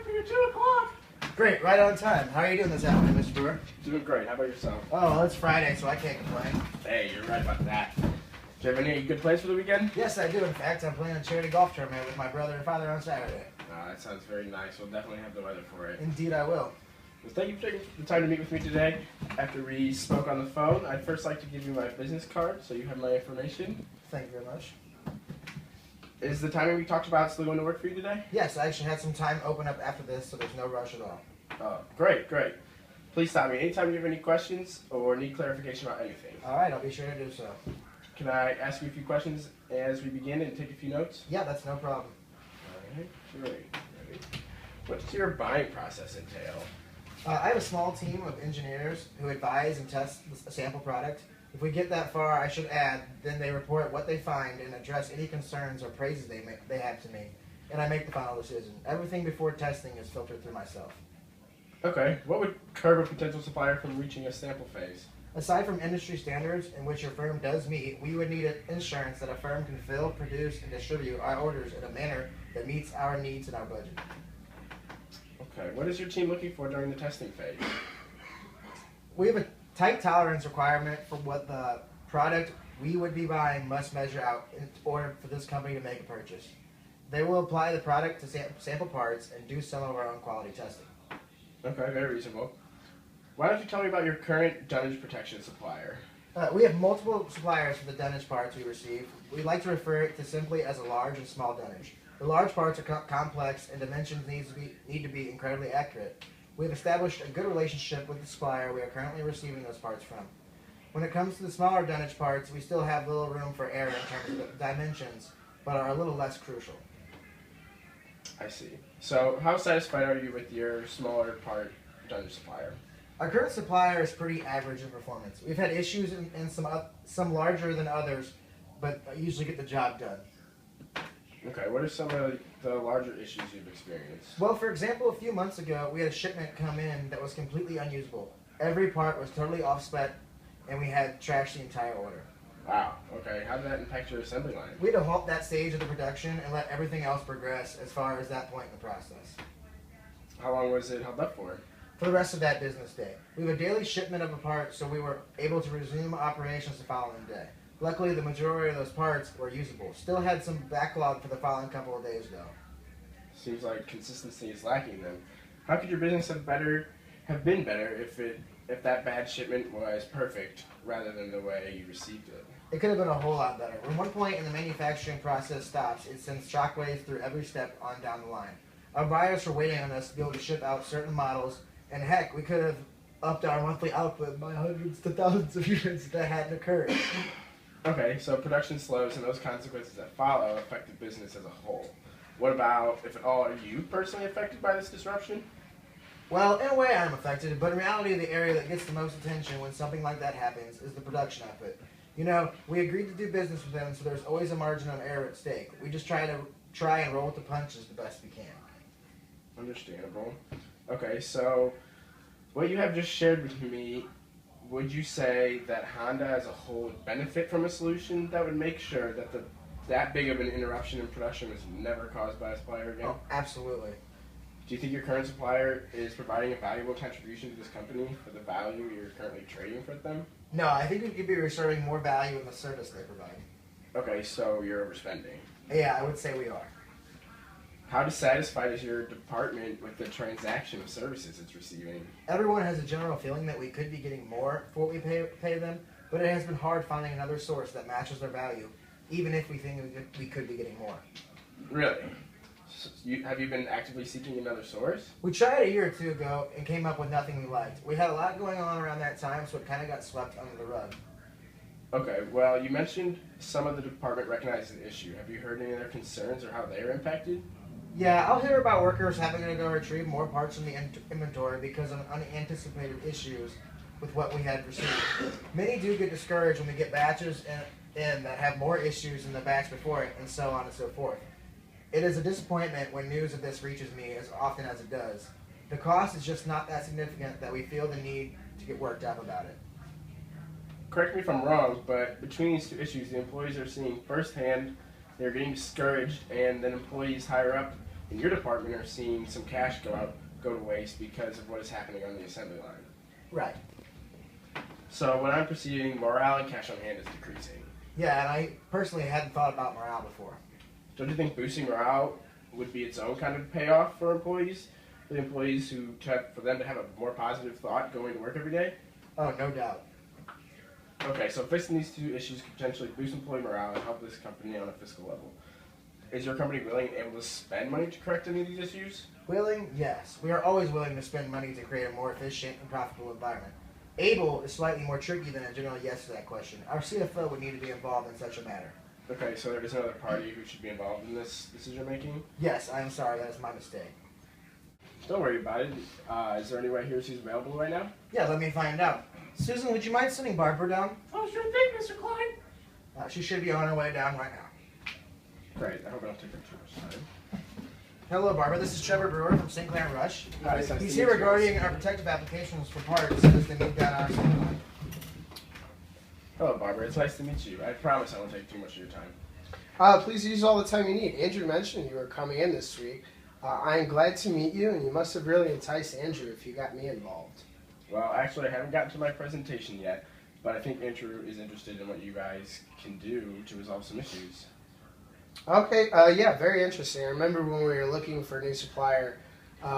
for your 2 o'clock. Great, right on time. How are you doing this afternoon, Mr. Brewer? Doing great. How about yourself? Oh, well, it's Friday, so I can't complain. Hey, you're right about that. Do you have any good plans for the weekend? Yes, I do. In fact, I'm playing a charity golf tournament with my brother and father on Saturday. That sounds very nice. We'll definitely have the weather for it. Indeed, I will. Well, thank you for taking the time to meet with me today. After we spoke on the phone, I'd first like to give you my business card so you have my information. Thank you very much. Is the timing we talked about still going to work for you today? Yes, I actually had some time open up after this, so there's no rush at all. Oh, great, great. Please stop me anytime you have any questions or need clarification about anything. All right, I'll be sure to do so. Can I ask you a few questions as we begin and take a few notes? Yeah, that's no problem. All right, great. Ready? What does your buying process entail? I have a small team of engineers who advise and test a sample product. If we get that far, I should add, then they report what they find and address any concerns or praises they have to me, and I make the final decision. Everything before testing is filtered through myself. Okay, what would curb a potential supplier from reaching a sample phase? Aside from industry standards in which your firm does meet, we would need insurance that a firm can fill, produce, and distribute our orders in a manner that meets our needs and our budget. Okay, what is your team looking for during the testing phase? We have a tight tolerance requirement for what the product we would be buying must measure out in order for this company to make a purchase. They will apply the product to sample parts and do some of our own quality testing. Okay, very reasonable. Why don't you tell me about your current dunnage protection supplier? We have multiple suppliers for the dunnage parts we receive. We like to refer it to simply as a large and small dunnage. The large parts are complex and dimensions need to be incredibly accurate. We have established a good relationship with the supplier we are currently receiving those parts from. When it comes to the smaller dunnage parts, we still have little room for error in terms of dimensions, but are a little less crucial. I see. So, how satisfied are you with your smaller part dunnage supplier? Our current supplier is pretty average in performance. We've had issues in some larger than others, but usually get the job done. Okay, what are some of the larger issues you've experienced? Well, for example, a few months ago, we had a shipment come in that was completely unusable. Every part was totally off-spec, and we had trashed the entire order. Wow, okay. How did that impact your assembly line? We had to halt that stage of the production and let everything else progress as far as that point in the process. How long was it held up for? For the rest of that business day. We have a daily shipment of a part, so we were able to resume operations the following day. Luckily, the majority of those parts were usable. Still had some backlog for the following couple of days, though. Seems like consistency is lacking then. How could your business have been better if that bad shipment was perfect rather than the way you received it? It could have been a whole lot better. When one point in the manufacturing process stops, it sends shockwaves through every step on down the line. Our buyers were waiting on us to be able to ship out certain models, and heck, we could have upped our monthly output by hundreds to thousands of units if that hadn't occurred. Okay, so production slows and those consequences that follow affect the business as a whole. What about, if at all, are you personally affected by this disruption? Well, in a way I'm affected, but in reality the area that gets the most attention when something like that happens is the production output. You know, we agreed to do business with them, so there's always a margin of error at stake. We just try and roll with the punches the best we can. Understandable. Okay, so what you have just shared with me, would you say that Honda as a whole would benefit from a solution that would make sure that that big of an interruption in production was never caused by a supplier again? Oh, absolutely. Do you think your current supplier is providing a valuable contribution to this company for the value you're currently trading for them? No, I think we could be reserving more value in the service they provide. Okay, so you're overspending. Yeah, I would say we are. How dissatisfied is your department with the transaction of services it's receiving? Everyone has a general feeling that we could be getting more for what we pay them, but it has been hard finding another source that matches their value, even if we think we could be getting more. Really? So have you been actively seeking another source? We tried a year or two ago and came up with nothing we liked. We had a lot going on around that time, so it kind of got swept under the rug. Okay, well, you mentioned some of the department recognizes the issue. Have you heard any of their concerns or how they are impacted? Yeah, I'll hear about workers having to go retrieve more parts from the inventory because of unanticipated issues with what we had received. Many do get discouraged when we get batches in that have more issues than the batch before it, and so on and so forth. It is a disappointment when news of this reaches me as often as it does. The cost is just not that significant that we feel the need to get worked up about it. Correct me if I'm wrong, but between these two issues, the employees are seeing firsthand they're getting discouraged, and then employees higher up in your department are seeing some cash go to waste because of what is happening on the assembly line. Right. So when I'm proceeding, morale and cash on hand is decreasing. Yeah, and I personally hadn't thought about morale before. Don't you think boosting morale would be its own kind of payoff for employees? For the employees for them to have a more positive thought going to work every day? Oh, no doubt. Okay, so fixing these two issues could potentially boost employee morale and help this company on a fiscal level. Is your company willing and able to spend money to correct any of these issues? Willing? Yes. We are always willing to spend money to create a more efficient and profitable environment. Able is slightly more tricky than a general yes to that question. Our CFO would need to be involved in such a matter. Okay, so there is another party who should be involved in this decision making? Yes, I am sorry. That is my mistake. Don't worry about it. Is there anyone here who's available right now? Yeah, let me find out. Susan, would you mind sending Barbara down? Oh, sure thing, Mr. Klein. She should be on her way down right now. Great, I hope I don't take up too much time. Hello, Barbara. This is Trevor Brewer from St. Clair and Rush. Hi, nice to He's meet here you. regarding our protective applications for parts as they meet down our assembly line. Hello, Barbara. It's nice to meet you. I promise I won't take too much of your time. Please use all the time you need. Andrew mentioned you were coming in this week. I am glad to meet you, and you must have really enticed Andrew if you got me involved. Well, actually, I haven't gotten to my presentation yet, but I think Andrew is interested in what you guys can do to resolve some issues. Okay, yeah, very interesting. I remember when we were looking for a new supplier,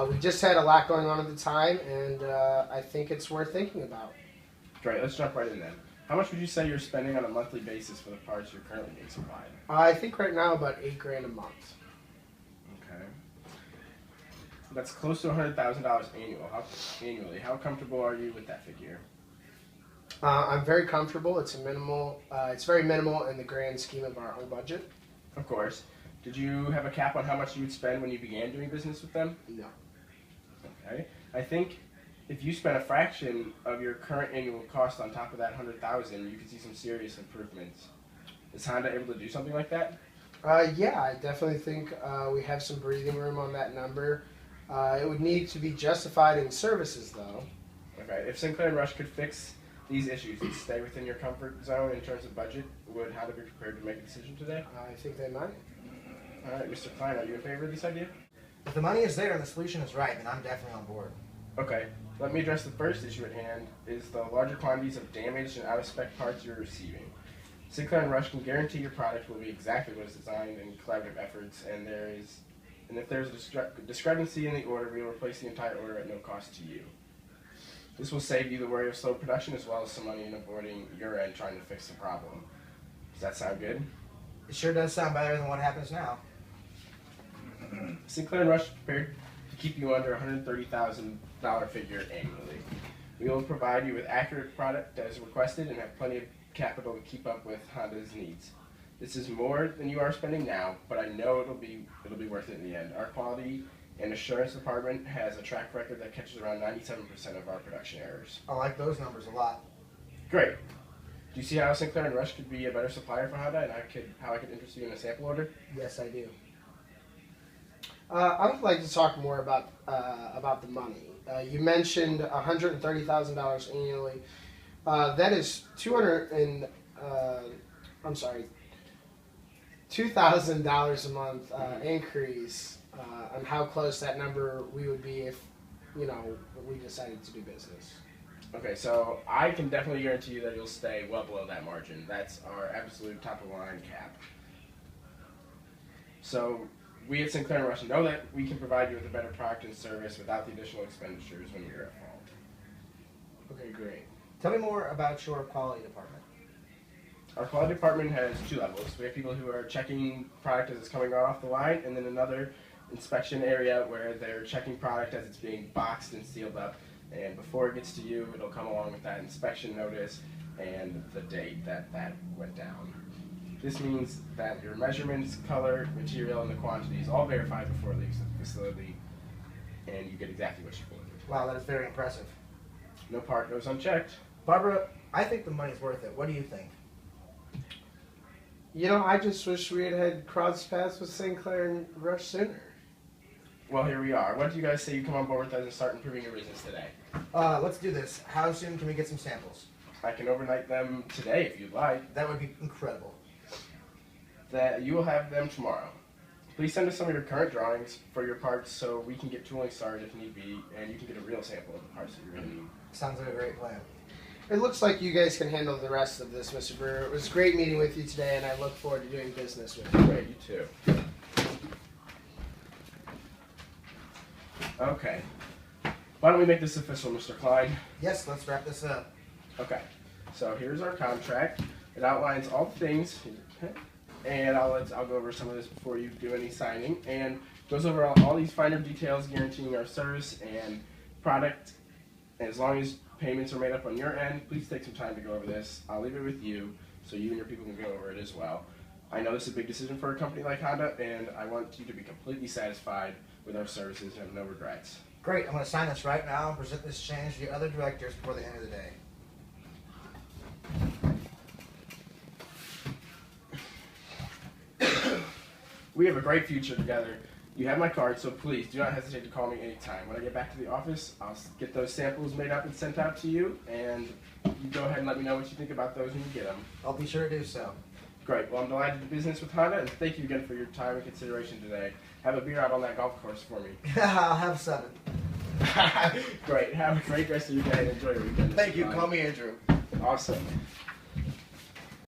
we just had a lot going on at the time, and I think it's worth thinking about. Great, let's jump right in then. How much would you say you're spending on a monthly basis for the parts you're currently being supplied? I think right now about $8,000 a month. Okay. That's close to $100,000 annually. How comfortable are you with that figure? I'm very comfortable. It's very minimal in the grand scheme of our whole budget. Of course. Did you have a cap on how much you would spend when you began doing business with them? No. Okay. I think if you spent a fraction of your current annual cost on top of that $100,000, you could see some serious improvements. Is Honda able to do something like that? Yeah, I definitely think we have some breathing room on that number. It would need to be justified in services, though. Okay. If Sinclair and Rush could fix these issues and stay within your comfort zone in terms of budget, would Honda be prepared to make a decision today? I think they might. All right, Mr. Klein, are you in favor of this idea? If the money is there and the solution is right, then I'm definitely on board. Okay, let me address the first issue at hand, is the larger quantities of damaged and out-of-spec parts you're receiving. Sinclair and Rush can guarantee your product will be exactly what is designed in collaborative efforts, and if there's a discrepancy in the order, we will replace the entire order at no cost to you. This will save you the worry of slow production as well as some money in avoiding your end trying to fix the problem. Does that sound good? It sure does sound better than what happens now. Sinclair and Rush is prepared to keep you under $130,000 figure annually. We will provide you with accurate product as requested and have plenty of capital to keep up with Honda's needs. This is more than you are spending now, but I know it'll be worth it in the end. Our quality and assurance department has a track record that catches around 97% of our production errors. I like those numbers a lot. Great. Do you see how Sinclair and Rush could be a better supplier for Honda and how I could interest you in a sample order? Yes, I do. I would like to talk more about the money. You mentioned $130,000 annually. That is $2,000 a month increase on how close that number we would be if we decided to do business. Okay, so I can definitely guarantee you that you'll stay well below that margin. That's our absolute top of the line cap. So we at Sinclair and Rush know that we can provide you with a better product and service without the additional expenditures when you're at fault. Okay, great. Tell me more about your quality department. Our quality department has two levels. We have people who are checking product as it's coming right off the line, and then another inspection area where they're checking product as it's being boxed and sealed up. And before it gets to you, it'll come along with that inspection notice and the date that went down. This means that your measurements, color, material, and the quantities all verified before it leaves the facility, and you get exactly what you ordered. Wow, that is very impressive. No part goes unchecked. Barbara, I think the money's worth it. What do you think? I just wish we had crossed paths with Sinclair and Rush sooner. Well, here we are. What do you guys say you come on board with us and start improving your business today? Let's do this. How soon can we get some samples? I can overnight them today if you'd like. That would be incredible. That you will have them tomorrow. Please send us some of your current drawings for your parts so we can get tooling started if need be, and you can get a real sample of the parts that you're going to need. Sounds like a great plan. It looks like you guys can handle the rest of this, Mr. Brewer. It was great meeting with you today, and I look forward to doing business with you. Great, you too. Okay. Why don't we make this official, Mr. Klein? Yes, let's wrap this up. Okay. So here's our contract. It outlines all the things, and I'll go over some of this before you do any signing, and goes over all these finer details guaranteeing our service and product. And as long as payments are made up on your end, please take some time to go over this. I'll leave it with you so you and your people can go over it as well. I know this is a big decision for a company like Honda, and I want you to be completely satisfied with our services and have no regrets. Great, I'm going to sign this right now and present this change to the other directors before the end of the day. We have a great future together. You have my card, so please do not hesitate to call me anytime. When I get back to the office, I'll get those samples made up and sent out to you, and you go ahead and let me know what you think about those when you get them. I'll be sure to do so. Great. Well, I'm delighted to do business with Honda, and thank you again for your time and consideration today. Have a beer out on that golf course for me. I'll have 7. Great. Have a great rest of your day and enjoy your weekend. Thank you. Bye. Call me Andrew. Awesome.